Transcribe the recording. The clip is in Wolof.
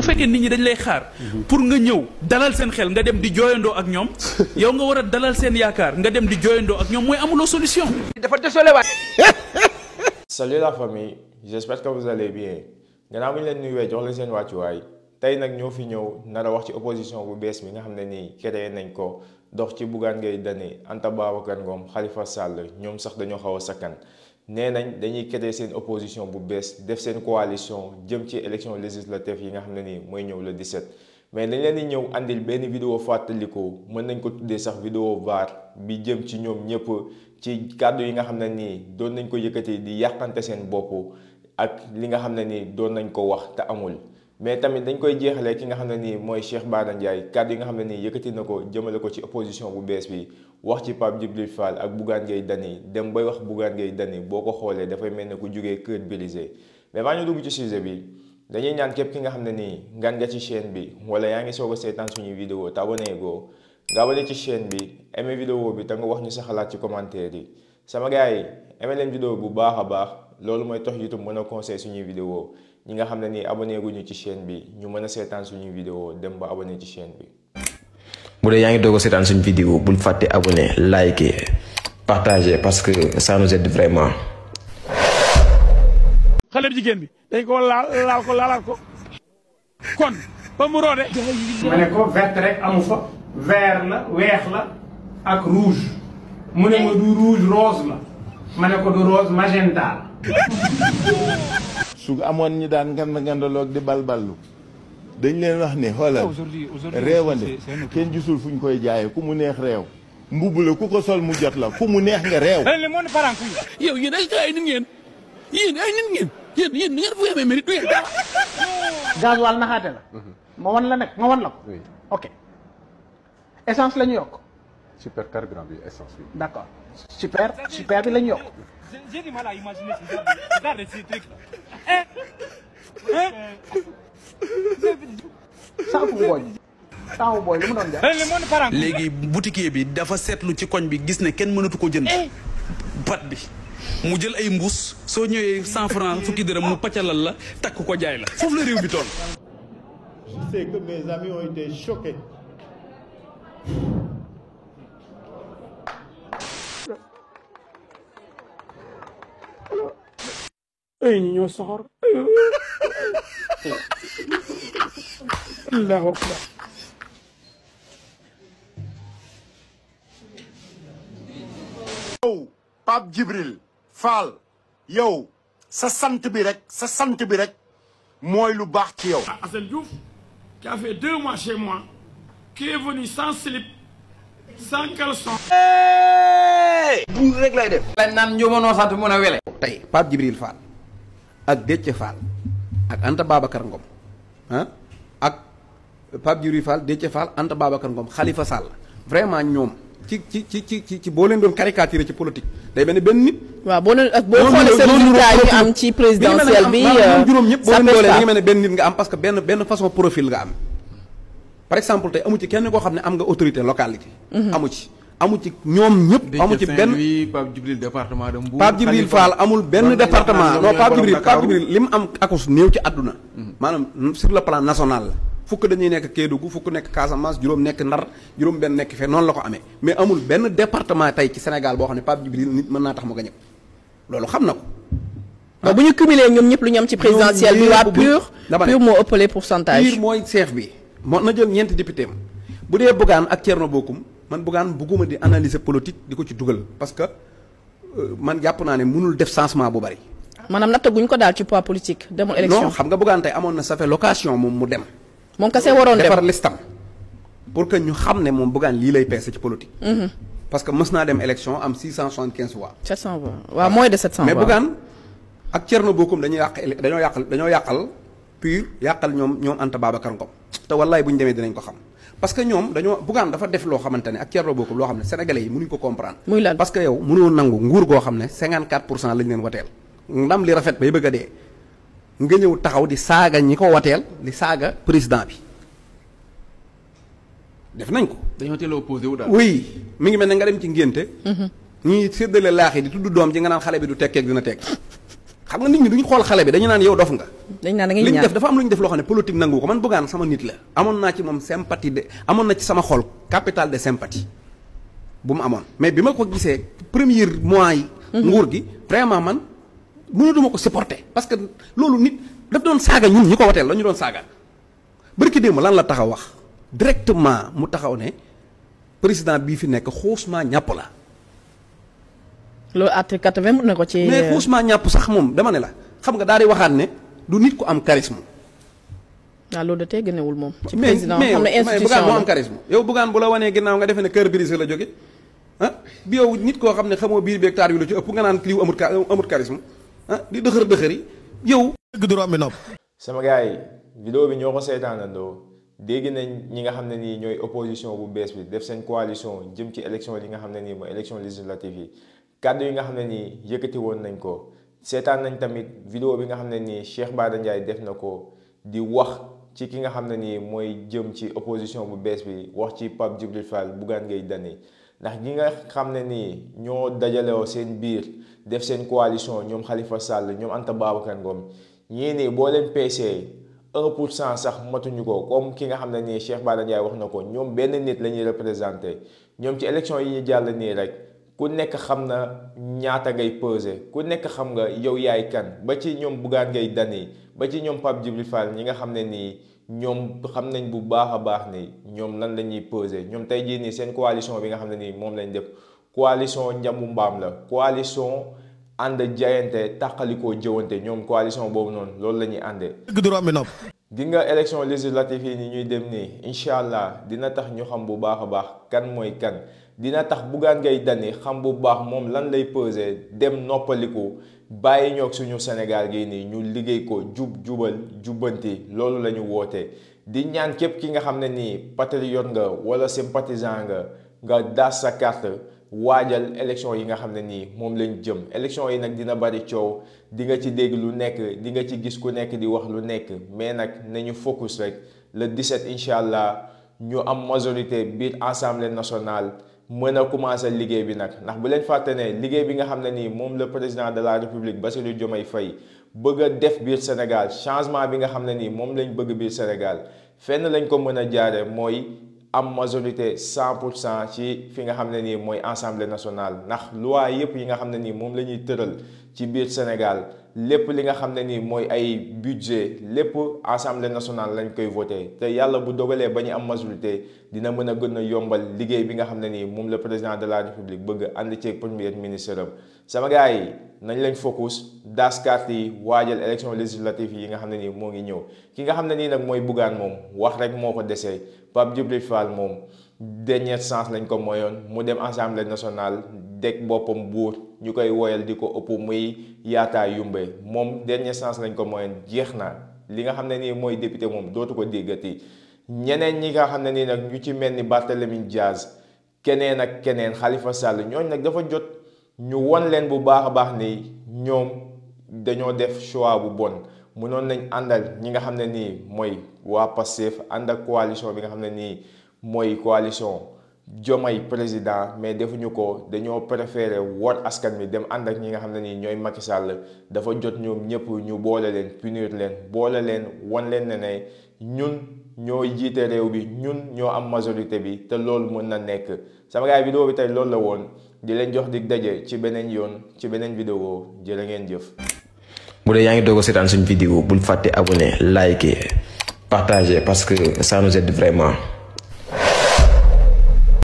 bu fekkee nit ñi dañ lay xaar pour nga ñëw dalal seen xel nga dem di jooyandoo ak ñoom yow nga war a dalal seen yaakaar nga dem di jooyandoo ak ñoom mooy amuloo solution. dafa désolé waat. Salut la famille, j'espère que vous allez bien. Gannaaw bi ñu leen nuyuwee jox leen seen wàccuwaay tey nag ñoo fi ñëw nar a wax ci opposition bu bees bi nga xam ne nii créé nañ ko dox ci Bougane Gueye Dany Anta Babacar Ngom Khalifa Sall ñoom sax dañoo xaw a sakkan nee nañ dañuy créer seen opposition bu bees def seen coalition jëm ci élection législative yi nga xam ne nii mooy ñëw le 17. mais dañ leen di ñëw andil benn vidéo fàttaliko mën nañ ko tuddee sax vidéo VAR bi jëm ci ñoom ñëpp ci kàddu yi nga xam ne nii doon nañ ko yëkkati di yàqante seen bopp ak li nga xam ne nii doon nañ ko wax te amul. mais tamit dañ koy jeexalee ki nga xam ne nii mooy Cheikh Bara Ndiaye kàddu yi nga xam ne nii yëkkati na ko jëmale ko ci opposition bu bees bi wax ci Pape Djibril Fall ak Bougane Gueye Dany dem bay wax Bougane Gueye Dany boo ko xoolee dafay mel ne ku jógee cœur brisé mais maa ñu dugg ci sujet bi dañuy ñaan képp ki nga xam ne nii ngan nga ci chaîne bi wala yaa ngi soog a seetaan suñuy vidéo te abonné goo nga abonné ci chaîne bi aimé vidéo bi te nga wax ñu sa xalaat ci commentaire yi sama gars yi aimé leen vidéo bu baax a baax loolu mooy tax YouTube mën a conseil suñuy vidéo ñi nga xam ne nii abonné guñu ci chaîne bi ñu mën a seetaan suñuy vidéo dem ba abonné ci chaîne bi. bu dee yaa ngi doog a seetaan suñu vidéo bul fàtte abonné liker partager parce que ça nous aide vraiment. xale bu jigéen bi dañ ko laalaat ko kon ba mu roode. ma ne ko vert rek amu fa vert la weex la ak rouge mu ne ma du rouge rose la ma ne ko du rose magenta la. su amoon ñi daan ngandaloog di balballu dañ leen wax ne xoolal réewande kenn gisul fuñ koy jaayee ku mu neex réew mbubb la ku ko sol mu jot la ku mu neex nga réew. yow yéen ay nit ngeen yéen ngeen fu amee mérite du ngeen dara. gasoil naxaate la. ma wan la nag ma wan la ko. ok essence la ñu yokk. super carburant bi essence bi. d'accord super bi la ñu yokk. J'ai du mal à imaginer ces trucs. Saafu booy lu mu doon jar. léegi boutiquier bi dafa seetlu ci koñ bi gis ne kenn mënatu ko jënd. pat bi mu jël ay mbuus soo ñëwee 100 francs fukki dërëm mu pàccalal la takk ko jaay la foofu la réew bi toll. Je sais que mes amis ont été choqués. ay ñi ñoo soxor. Allahu akbar. yow Pape Djibril Fall yow sa sant bi rek mooy lu baax ci yow. Assane Diouf qui a fait 2 mois chez moi qui est venu sans slip sans caleçon. buur rek lay def. lañ naan njóomanoo sant mën a wele. tey Pape Djibril Fall ak Déthié Fall ak Anta Babacar Ngom ak Pape Djibril Fall Déthié Fall Anta Babacar Ngom Khalifa Sall vraiment ñoom ci boo leen doon caricature ci politique day benn nit. waaw boo xoolee seen résultat yi am ci présidentielle bi juróom ñëpp boo leen doolee da nga mel ne benn nit nga am parce que benn façon profil nga am par exemple tey amu ci kenn koo xam ne am nga autorité localité. amu ci ñoom ñëpp. amu ci benn Pape Djibril département de Mbour. Pape Djibril Fall amul benn département non Pape Djibril li mu am akus néew ci àdduna. maanaam sur le plan national la. fukk dañuy nekk Kédougou fukk nekk Casamance juróom nekk Ndar juróom benn nekk fee noonu la ko amee mais amul benn département tey ci Sénégal boo xam ne Pape Djibril nit mën naa tax mu gañe ko loolu xam na ko. waaw bu ñu cumulé ñoom ñëpp lu ñu am ci présidentielle bi waa PUR moo ëppale pourcentage. PUR mooy chef bi moo na jël ñeenti député am bu dee Bougane ak Thierno Bocoum man Bougane bugguma di analyser politique di ko ci dugal parce que man jàpp naa ne mënul def changement bu bari. maanaam nattaguñ ko daal ci poids politique demul élection. non xam nga Bougane tey amoon na ça fait location moom mu dem. moom kese waroon dem defar listam pour que ñu xam ne moom Bougane lii lay peese ci politique. parce que mës naa dem élection am 675 voix. 700 voix waaw moins de 700 voix. mais Bougane ak Thierno Bocoum dañoo yàqal PUR yàqal ñoom Anta Babacar Ngom te wallaay bu ñu demee dinañ ko xam parce que ñoom Bougane dafa def loo xamante ne ak Thierno Bocoum loo xam ne sénégalais yi mënuñ ko comprendre. muy lan parce que yow mënoo nangu nguur goo xam ne 54% lañ leen wateel ndam li rafet bay bëgg a dee. nga ñëw taxaw di saaga ñi ko wateel di saaga président bi def nañ ko. dañoo teel a opposé wu daal. oui mi ngi mel ne nga dem ci ngénte. ñuy séddale laax yi di tudd doom ji nga naan xale bi du tekkeeg dina tekk xam nga nit ñi duñu xool xale bi dañu naan yow dof nga. dañ naan da ngay li ñu ñaan def dafa am lu ñu def loo xam ne politique nangu ko man Bougane sama nit la. amoon naa ci moom sympathie de amoon na ci sama xol capital de sympathie bu mu amoon mais bi ma ko gisee premier mois yi. nguur gi vraiment man mënatuma ko supporter parce que loolu nit daf doon saaga ñun ñi ko wateel la ñu doon saaga. barki démb lan la taxaw wax directement mu taxaw ne président bii fi nekk xuusmaa ñàpp la. loolu article 80 mën na ko ci. mais xuusmaa ñàpp sax moom dama ne la xam nga daal di waxaat ne du nit ku am charisme. waaw loolu da tey gënewul moom. ci mais président xam ne institution Bougane moo am charisme. yow Bougane bu la wanee ginnaaw nga defee ne kër brisé la jóge ah bi yow nit koo xam ne xamoo biir beeg taar yu la ci ëpp nga naan kii amut charisme ah di dëxër yi yow. dëgg du romb nopp. sama gars yi vidéo bi ñoo ko seetaanandoo dégg nañ ñi nga xam ne nii ñooy opposition bu bees bi def seen coalition jëm ci élection yi nga xam ne nii mooy élection législative yi kàddu yi nga xam ne nii yëkkati woon nañ ko seetaan nañ tamit vidéo bi nga xam ne nii Cheikh Bara Ndiaye def na ko di wax ci ki nga xam ne nii mooy jëm ci opposition bu bees bi wax ci Pape Djibril Fall Bougane Gueye Dany ndax ñi nga xam ne nii ñoo dajalewoo seen biir def seen coalition ñoom Khalifa Sall ñoom Anta Babacar Ngom ñii nii boo leen peesee 1% sax matuñu ko comme ki nga xam ne nii Cheikh Bara Ndiaye wax na ko ñoom benn nit la ñuy représenté ñoom ci élection yi ñu jàll nii rek ku nekk xam na ñaata ngay peser ku nekk xam nga yow yaay kan ba ci ñoom Bougane Gueye Dany ba ci ñoom Pape Djibril Fall ñi nga xam ne nii ñoom xam nañ bu baax a baax ni ñoom lan la ñuy peser ñoom tey jii nii seen coalition bi nga xam ne nii moom lañ def coalition njambu mbaam la coalition ànd jayante tàqalikoo jëwante ñoom coalition boobu noonu loolu la ñuy àndee. dëgg du romb nopp. di nga élection législative yi ni ñuy dem nii incha allah dina tax ñu xam bu baax a baax kan mooy kan dina tax Bougane Gueye Dany xam bu baax moom lan lay peser dem noppaliku bàyyi ñoog suñu Sénégal gi nii ñu liggéey ko jubal jubbanti loolu la ñu woote di ñaan képp ki nga xam ne nii patriote nga wala sympathisant nga daas sa carte. waajal élection yi nga xam ne nii moom lañ jëm élection yi nag dina bari coow di nga ci dégg lu nekk di nga ci gis ku nekk di wax lu nekk mais nag nañu focus rek le 17 incha allah ñu am majorité biir assemblée nationale mën a commencer liggéey bi nag ndax bu leen fàtte ne liggéey bi nga xam ne nii moom le président de la république Bassirou Diomaye Faye bëgg a def biir Sénégal changement bi nga xam ne nii moom lañ bëgg biir Sénégal fenn lañ ko mën a jaare mooy am majorité 100% ci fi nga xam ne nii mooy assemblée nationale ndax loi yépp yi nga xam ne nii moom la ñuy tëral ci biir Sénégal lépp li nga xam ne nii mooy ay budget lépp assemblée nationale lañ koy voté te yàlla bu dogalee ba ñu am majorité dina mën a gën a yombal liggéey bi nga xam ne nii moom le président de la république bëgg ànd ceeg premier ministre am sama gars yi nañ lañ focus das carte yi waajal élection législative yi nga xam ne nii moo ngi ñëw ki nga xam ne nii nag mooy Bougane moom wax rek moo ko desee Pape Djibril Fall moom dernière chance lañ ko moyoon mu dem assemblée nationale deg boppam buur ñu koy woyal di ko ëpp muy yaataa yumbe moom dernière chance lañ ko moyoon jeex na li nga xam ne nii mooy député moom dootu ko déggati ñeneen ñi nga xam ne nii nag ñu ci mel ni Barthélémy Diaz keneen ak keneen Khalifa Sall ñooñ nag dafa jot ñu won leen bu baax a baax ni ñoom dañoo def choix bu bon mënoon nañ àndal ñi nga xam ne nii mooy waa Pastef ànd ak coalition bi nga xam ne nii mooy coalition Diomaye président mais defuñu ko dañoo préféré woot askan mi dem ànd ak ñi nga xam ne nii ñooy Macky Sall dafa jot ñoom ñëpp ñu boole leen punir leen boole leen wan leen ne ñun ñoo jiite réew bi ñun ñoo am majorité bi te loolu mën na nekk sama gars vidéo bi tey loolu la woon di leen jox dig daje ci beneen yoon ci beneen vidéo jërë ngeen jëf. bu dee yaa ngi doog a seetaan suñu vidéo bul fàtte abonné liker partager parce que ça nous aide vraiment.